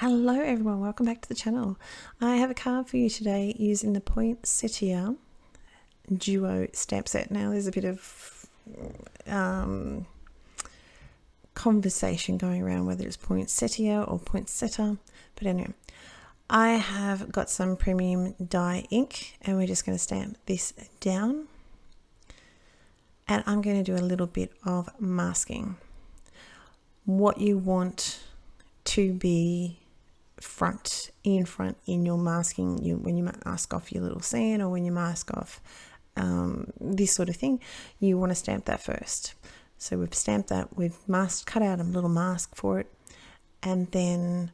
Hello everyone, welcome back to the channel. I have a card for you today using the Poinsettia Duo stamp set. Now there's a bit of conversation going around whether it's Poinsettia or Poinsettia, but anyway, I have got some premium dye ink and we're just going to stamp this down, and I'm going to do a little bit of masking. What you want to be in front in your masking, when you mask off your little scene or when you mask off this sort of thing, you want to stamp that first. So we've stamped that, we've cut out a little mask for it, and then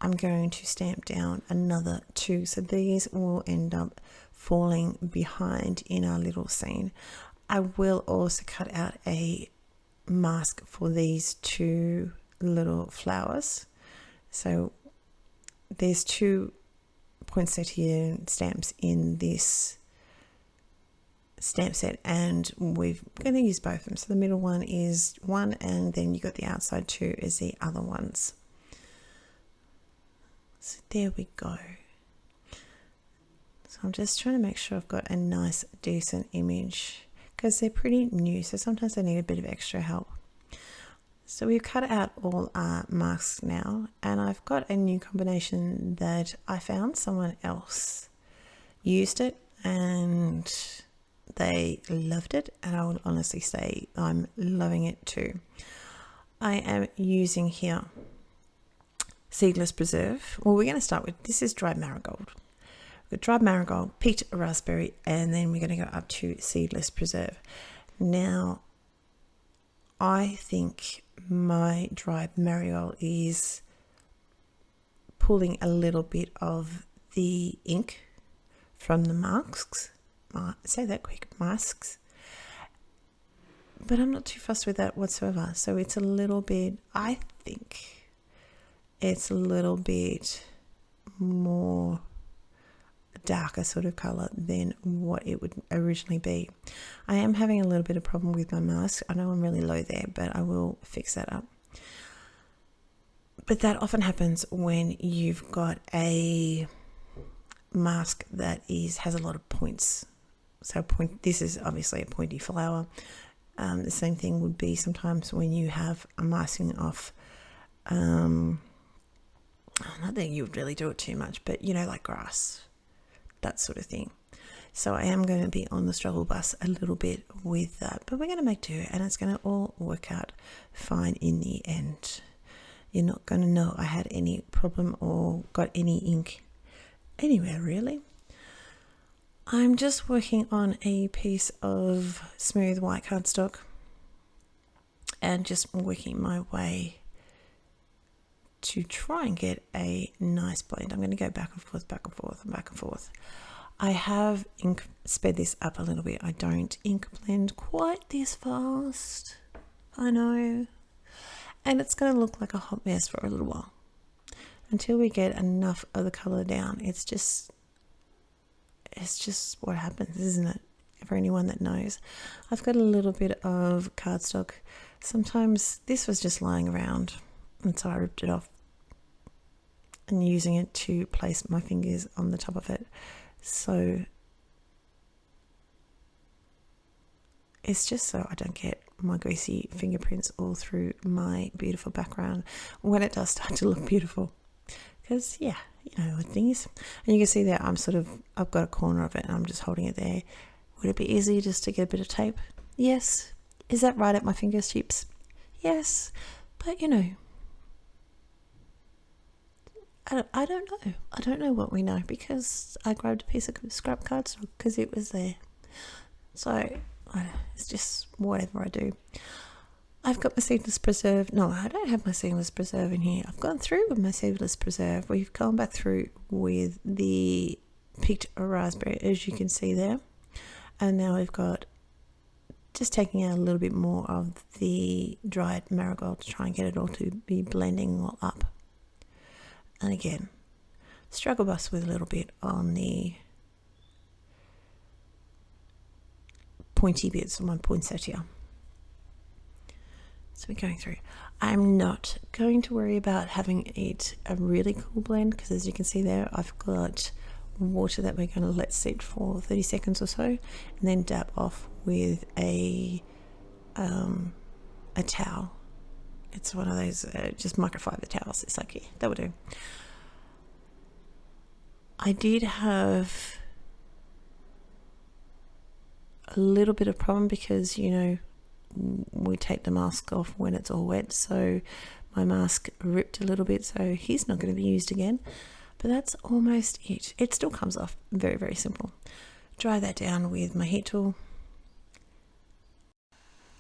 I'm going to stamp down another two, so these will end up falling behind in our little scene. I will also cut out a mask for these two little flowers. So there's two poinsettia stamps in this stamp set, and we're going to use both of them. So the middle one is one, and then you got the outside two as the other ones. So there we go. So I'm just trying to make sure I've got a nice decent image, because they're pretty new, so sometimes I need a bit of extra help. So we've cut out all our masks now, and I've got a new combination that I found someone else used it and they loved it, and I will honestly say I'm loving it too. I am using here Seedless Preserve. Well, we're going to start with, this is dried marigold. We've got dried marigold, peach, raspberry, and then we're going to go up to Seedless Preserve. Now, I think my dried marigold is pulling a little bit of the ink from the masks. Say that quick, masks. But I'm not too fussed with that whatsoever. So it's a little bit, I think it's a little bit more darker sort of color than what it would originally be. I am having a little bit of problem with my mask. I know I'm really low there, but I will fix that up. But that often happens when you've got a mask that has a lot of points. So this is obviously a pointy flower. The same thing would be sometimes when you have a masking off, not that you would really do it too much, but you know, like grass, that sort of thing. So I am going to be on the struggle bus a little bit with that, but we're going to make do, and it's going to all work out fine in the end. You're not going to know I had any problem or got any ink anywhere really. I'm just working on a piece of smooth white cardstock and just working my way to try and get a nice blend. I'm going to go back and forth, back and forth, and back and forth. I have sped this up a little bit. I don't ink blend quite this fast, I know, and it's going to look like a hot mess for a little while until we get enough of the color down. It's just what happens, isn't it? For anyone that knows, I've got a little bit of cardstock. Sometimes this was just lying around, and so I ripped it off and using it to place my fingers on the top of it. So it's just so I don't get my greasy fingerprints all through my beautiful background when it does start to look beautiful. Because yeah, you know what things. And you can see there I've got a corner of it and I'm just holding it there. Would it be easy just to get a bit of tape? Yes. Is that right at my fingertips? Yes. But you know, I don't know. I don't know what we know, because I grabbed a piece of scrap cardstock because it was there. So it's just whatever I do. I've got my Seedless Preserve. No, I don't have my Seedless Preserve in here. I've gone through with my Seedless Preserve. We've gone back through with the picked raspberry, as you can see there. And now we've got just taking out a little bit more of the dried marigold to try and get it all to be blending all up. And again, struggle bus with a little bit on the pointy bits of my poinsettia. So we're going through. I'm not going to worry about having it a really cool blend, because as you can see there, I've got water that we're going to let sit for 30 seconds or so, and then dab off with a towel. It's one of those just microfiber towels. It's like, yeah, that would do. I did have a little bit of problem because, you know, we take the mask off when it's all wet, so my mask ripped a little bit, so he's not going to be used again. But that's almost it. It still comes off very, very simple. Dry that down with my heat tool,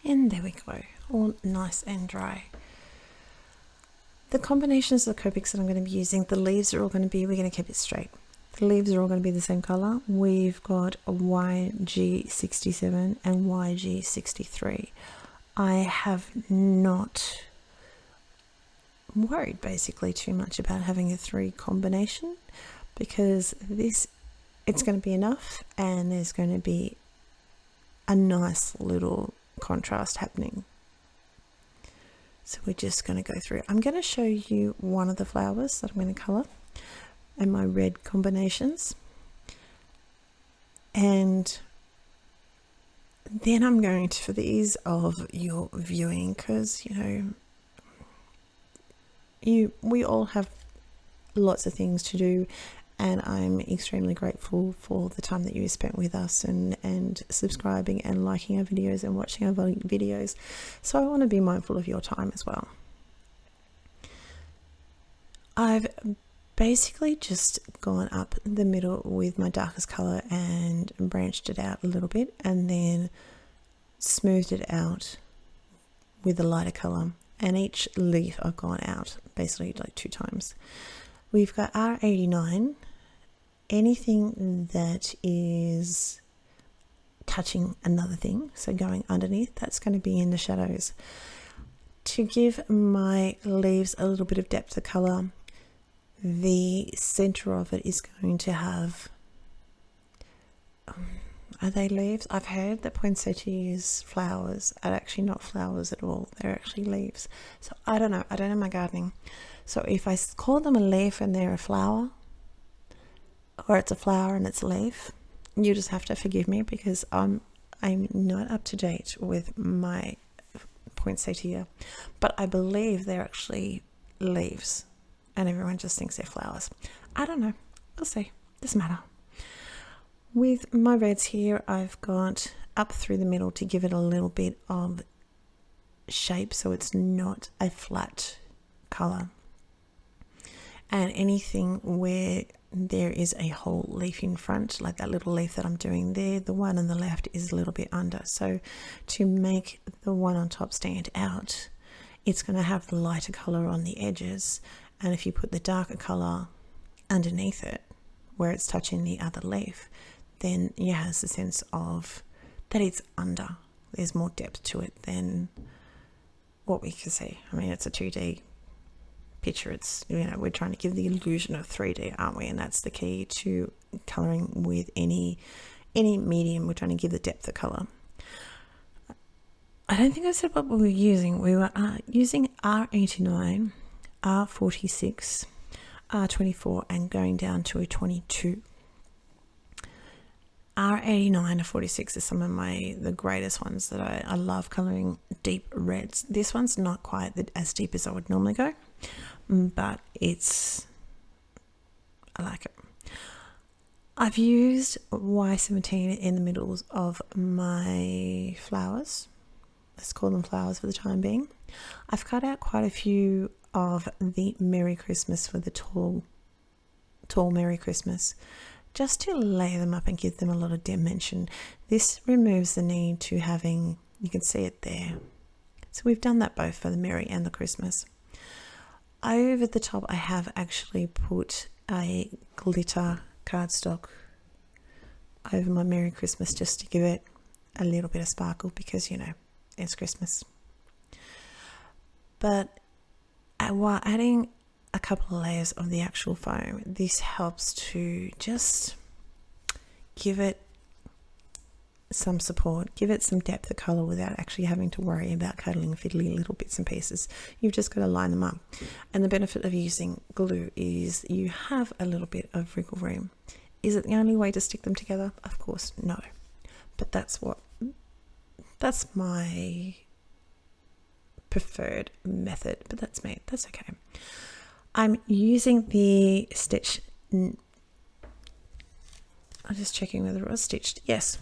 and there we go, all nice and dry. The combinations of the Copics that I'm going to be using, the leaves are all going to be, we're going to keep it straight. The leaves are all going to be the same color. We've got YG67 and YG63. I have not worried basically too much about having a 3 combination, because it's going to be enough, and there's going to be a nice little contrast happening. So we're just going to go through. I'm going to show you one of the flowers that I'm going to colour and my red combinations, and then I'm going to, for the ease of your viewing, because you know, we all have lots of things to do, and I'm extremely grateful for the time that you spent with us and subscribing and liking our videos and watching our videos. So I want to be mindful of your time as well. I've basically just gone up the middle with my darkest color and branched it out a little bit, and then smoothed it out with the lighter color, and each leaf I've gone out basically like 2 times. We've got R89. Anything that is touching another thing, so going underneath, that's going to be in the shadows. To give my leaves a little bit of depth of color, the center of it is going to have, are they leaves? I've heard that poinsettias flowers are actually not flowers at all. They're actually leaves. So I don't know my gardening. So if I call them a leaf and they're a flower, or it's a flower and it's a leaf, you just have to forgive me, because I'm not up to date with my poinsettia, but I believe they're actually leaves, and everyone just thinks they're flowers. I don't know. We'll see. Doesn't matter. With my reds here, I've got up through the middle to give it a little bit of shape, so it's not a flat color. And anything where there is a whole leaf in front, like that little leaf that I'm doing there, the one on the left is a little bit under. So to make the one on top stand out, it's going to have the lighter color on the edges, and if you put the darker color underneath it where it's touching the other leaf, then it has the sense of that it's under. There's more depth to it than what we can see. I mean, it's a 2D picture. It's, you know, we're trying to give the illusion of 3D, aren't we? And that's the key to coloring with any medium. We're trying to give the depth of color. I don't think I said what we were using. We were using R89, R46, R24, and going down to a 22. R89 or 46 is some of the greatest ones that I love coloring deep reds. This one's not quite as deep as I would normally go, but I like it. I've used Y17 in the middle of my flowers. Let's call them flowers for the time being. I've cut out quite a few of the Merry Christmas for the tall Merry Christmas, just to lay them up and give them a lot of dimension. This removes the need to having, you can see it there. So we've done that both for the Merry and the Christmas. Over the top, I have actually put a glitter cardstock over my Merry Christmas, just to give it a little bit of sparkle, because, you know, it's Christmas. But while adding a couple of layers of the actual foam, this helps to just give it some support, give it some depth of colour without actually having to worry about cuddling fiddly little bits and pieces. You've just got to line them up. And the benefit of using glue is you have a little bit of wriggle room. Is it the only way to stick them together? Of course, no. But that's my preferred method, but that's me. That's okay. I'm using the stitch. I'm just checking whether it was stitched. Yes.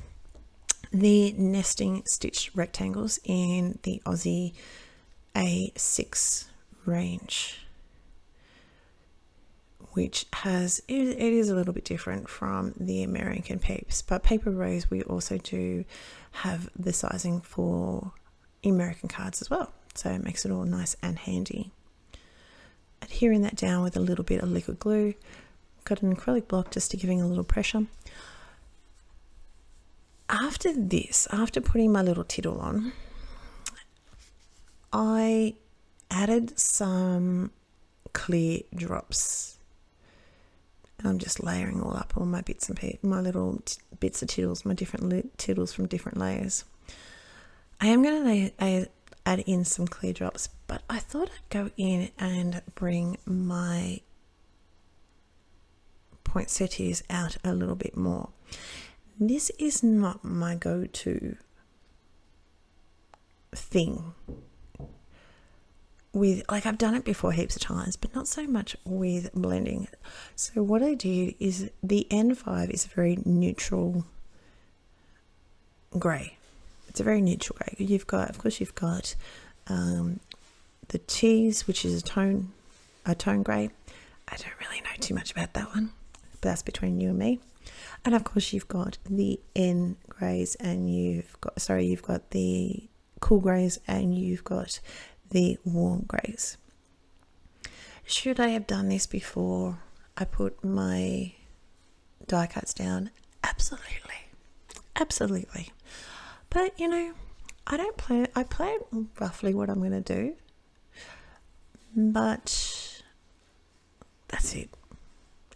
The nesting stitched rectangles in the Aussie A6 range, which it is a little bit different from the American Peeps, but Paper Rose, we also do have the sizing for American cards as well, so it makes it all nice and handy. Adhering that down with a little bit of liquid glue, got an acrylic block just to giving a little pressure. After putting my little tittle on, I added some clear drops. I'm just layering all up all my bits and pieces, my little bits of tittles, my different tittles from different layers. I am going to add in some clear drops, but I thought I'd go in and bring my poinsettias out a little bit more. This is not my go-to thing with, like, I've done it before heaps of times, but not so much with blending. So what I did is the N5 is a very neutral grey. It's a very neutral grey. You've got the T's, which is a tone grey. I don't really know too much about that one, but that's between you and me. And of course you've got the N greys, and you've got the cool greys, and you've got the warm greys. Should I have done this before I put my die cuts down? Absolutely. But I plan roughly what I'm going to do, but that's it.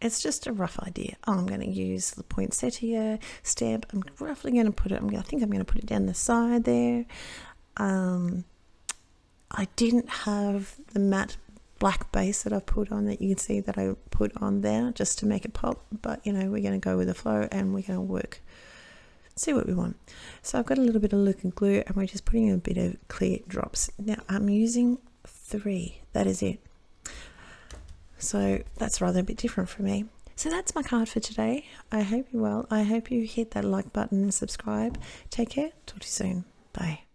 It's just a rough idea. I'm going to use the poinsettia stamp. I'm roughly going to put it, I think I'm going to put it down the side there. I didn't have the matte black base that I put on, that you can see that I put on there just to make it pop. But, we're going to go with the flow, and we're going to see what we want. So I've got a little bit of liquid glue, and we're just putting in a bit of clear drops. Now I'm using 3. That is it. So that's rather a bit different for me. So that's my card for today. I hope you're well. I hope you hit that like button and subscribe. Take care. Talk to you soon. Bye.